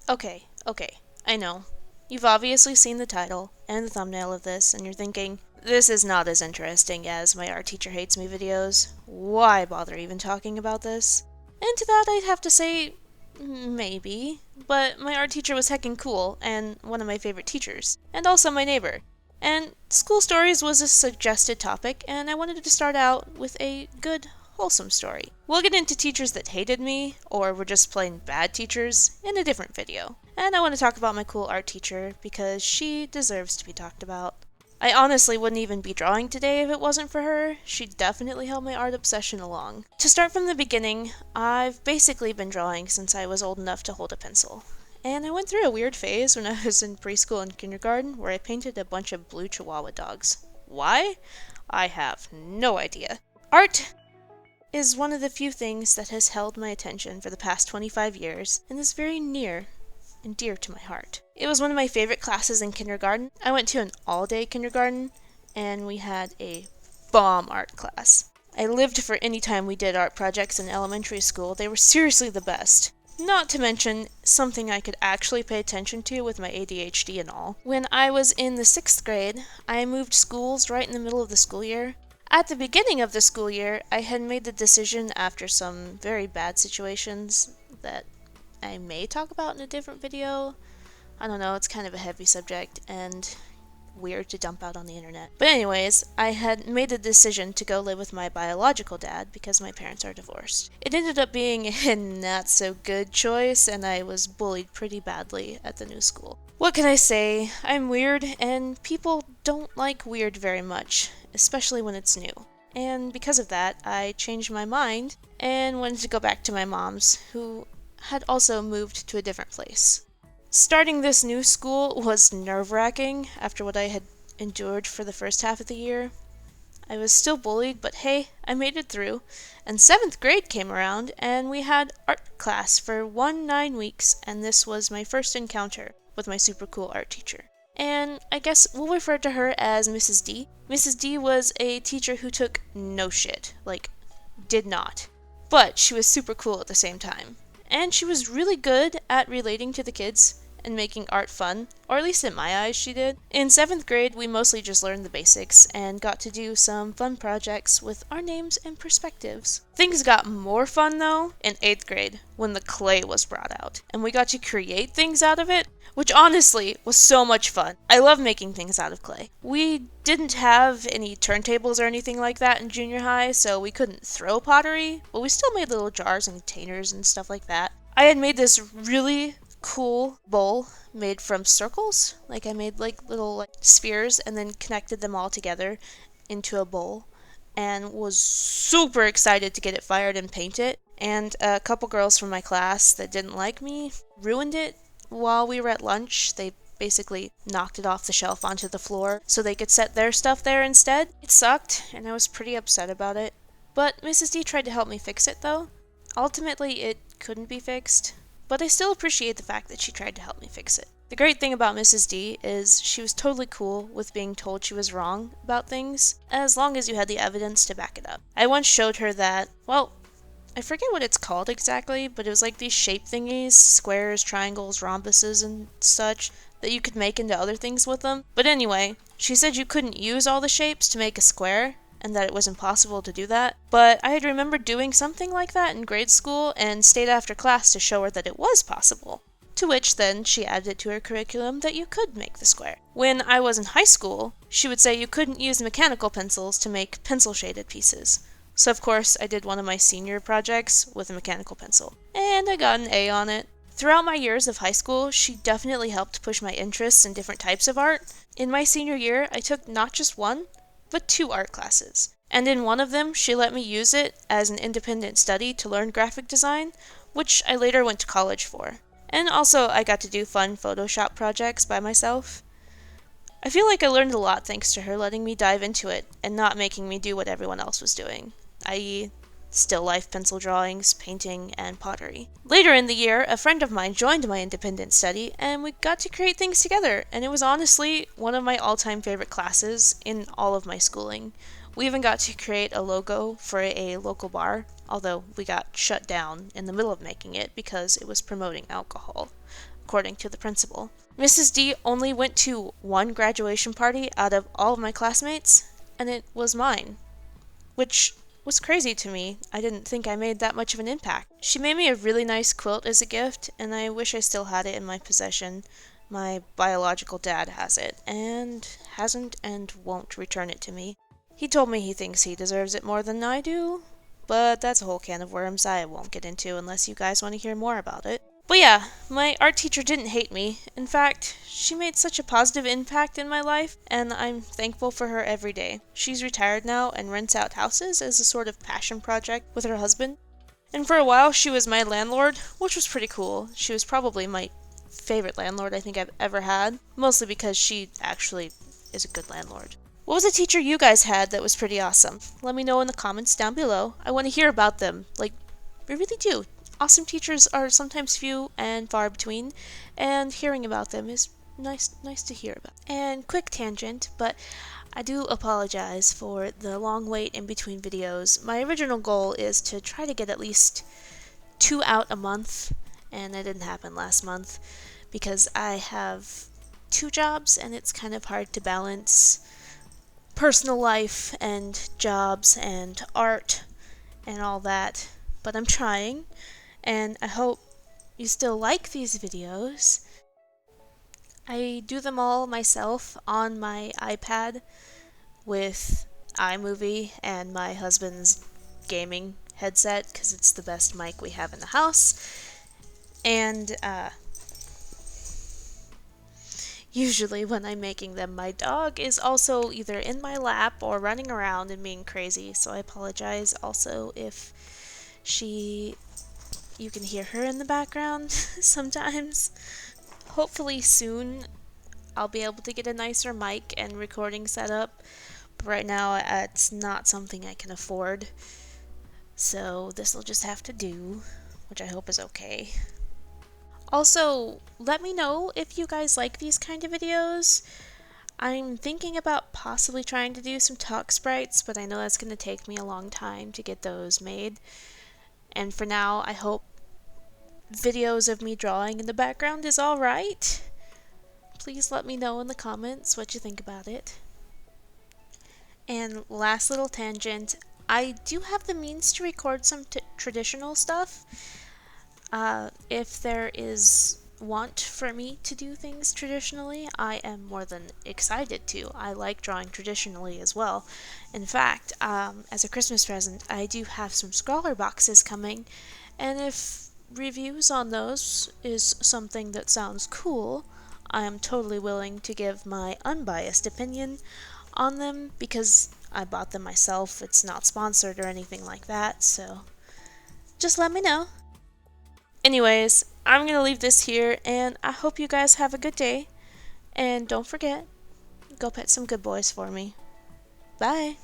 Okay, I know. You've obviously seen the title and the thumbnail of this, and you're thinking, this is not as interesting as my art teacher hates me videos. Why bother even talking about this? And to that I'd have to say, maybe. But my art teacher was heckin' cool, and one of my favorite teachers, and also my neighbor. And school stories was a suggested topic, and I wanted to start out with a good, wholesome story. We'll get into teachers that hated me, or were just plain bad teachers, in a different video. And I want to talk about my cool art teacher, because she deserves to be talked about. I honestly wouldn't even be drawing today if it wasn't for her. She definitely helped my art obsession along. To start from the beginning, I've basically been drawing since I was old enough to hold a pencil. And I went through a weird phase when I was in preschool and kindergarten where I painted a bunch of blue Chihuahua dogs. Why? I have no idea. Art is one of the few things that has held my attention for the past 25 years and is very near and dear to my heart. It was one of my favorite classes in kindergarten. I went to an all-day kindergarten and we had a bomb art class. I lived for any time we did art projects in elementary school. They were seriously the best. Not to mention something I could actually pay attention to with my ADHD and all. When I was in the 6th grade, I moved schools right in the middle of the school year. At the beginning of the school year, I had made the decision after some very bad situations that I may talk about in a different video. I don't know, it's kind of a heavy subject and weird to dump out on the internet. But anyways, I had made the decision to go live with my biological dad because my parents are divorced. It ended up being a not so good choice and I was bullied pretty badly at the new school. What can I say? I'm weird and people don't like weird very much, especially when it's new. And because of that, I changed my mind and wanted to go back to my mom's, who had also moved to a different place. Starting this new school was nerve-wracking after what I had endured for the first half of the year. I was still bullied, but hey, I made it through. And 7th grade came around, and we had art class for 9 weeks, and this was my first encounter with my super cool art teacher. And I guess we'll refer to her as Mrs. D. Mrs. D was a teacher who took no shit, like, did not. But she was super cool at the same time. And she was really good at relating to the kids and making art fun, or at least in my eyes she did. In 7th grade, we mostly just learned the basics and got to do some fun projects with our names and perspectives. Things got more fun though in 8th grade when the clay was brought out, and we got to create things out of it, which honestly was so much fun. I love making things out of clay. We didn't have any turntables or anything like that in junior high, so we couldn't throw pottery, but we still made little jars and containers and stuff like that. I had made this really cool bowl made from circles. Like I made like little spheres and then connected them all together into a bowl and was super excited to get it fired and paint it. And a couple girls from my class that didn't like me ruined it while we were at lunch. They basically knocked it off the shelf onto the floor so they could set their stuff there instead. It sucked and I was pretty upset about it. But Mrs. D tried to help me fix it though. Ultimately it couldn't be fixed, but I still appreciate the fact that she tried to help me fix it. The great thing about Mrs. D is she was totally cool with being told she was wrong about things, as long as you had the evidence to back it up. I once showed her that, well, I forget what it's called exactly, but it was like these shape thingies, squares, triangles, rhombuses, and such, that you could make into other things with them. But anyway, she said you couldn't use all the shapes to make a square, and that it was impossible to do that. But I had remembered doing something like that in grade school and stayed after class to show her that it was possible. To which then she added it to her curriculum that you could make the square. When I was in high school, she would say you couldn't use mechanical pencils to make pencil shaded pieces. So of course I did one of my senior projects with a mechanical pencil, and I got an A on it. Throughout my years of high school, she definitely helped push my interests in different types of art. In my senior year, I took not just one, but 2 art classes. And in one of them, she let me use it as an independent study to learn graphic design, which I later went to college for. And also, I got to do fun Photoshop projects by myself. I feel like I learned a lot thanks to her letting me dive into it and not making me do what everyone else was doing, i.e., still life pencil drawings, painting, and pottery. Later in the year, a friend of mine joined my independent study, and we got to create things together, and it was honestly one of my all-time favorite classes in all of my schooling. We even got to create a logo for a local bar, although we got shut down in the middle of making it because it was promoting alcohol. according to the principal. Mrs. D only went to one graduation party out of all of my classmates, and it was mine, which was crazy to me. I didn't think I made that much of an impact. She made me a really nice quilt as a gift, and I wish I still had it in my possession. My biological dad has it, and hasn't and won't return it to me. He told me he thinks he deserves it more than I do, but that's a whole can of worms I won't get into unless you guys want to hear more about it. But yeah, my art teacher didn't hate me. In fact, she made such a positive impact in my life, and I'm thankful for her every day. She's retired now and rents out houses as a sort of passion project with her husband. And for a while, she was my landlord, which was pretty cool. She was probably my favorite landlord I think I've ever had, mostly because she actually is a good landlord. What was a teacher you guys had that was pretty awesome? Let me know in the comments down below. I want to hear about them. I really do. Awesome teachers are sometimes few and far between, and hearing about them is nice to hear about. And quick tangent, but I do apologize for the long wait in between videos. My original goal is to try to get at least 2 out a month, and it didn't happen last month because I have 2 jobs and it's kind of hard to balance personal life and jobs and art and all that, but I'm trying. And I hope you still like these videos. I do them all myself on my iPad with iMovie and my husband's gaming headset because it's the best mic we have in the house. And usually when I'm making them, my dog is also either in my lap or running around and being crazy, so I apologize also if you can hear her in the background sometimes. Hopefully soon I'll be able to get a nicer mic and recording setup, but right now it's not something I can afford, so this will just have to do, which I hope is okay. Also, let me know if you guys like these kind of videos. I'm thinking about possibly trying to do some talk sprites, but I know that's going to take me a long time to get those made. And for now, I hope videos of me drawing in the background is alright. Please let me know in the comments what you think about it. And last little tangent, I do have the means to record some traditional stuff. If there is want for me to do things traditionally, I am more than excited to. I like drawing traditionally as well. In fact, as a Christmas present, I do have some scrawler boxes coming, and if reviews on those is something that sounds cool, I am totally willing to give my unbiased opinion on them because I bought them myself. It's not sponsored or anything like that, so just let me know. Anyways, I'm going to leave this here, and I hope you guys have a good day. And don't forget, go pet some good boys for me. Bye!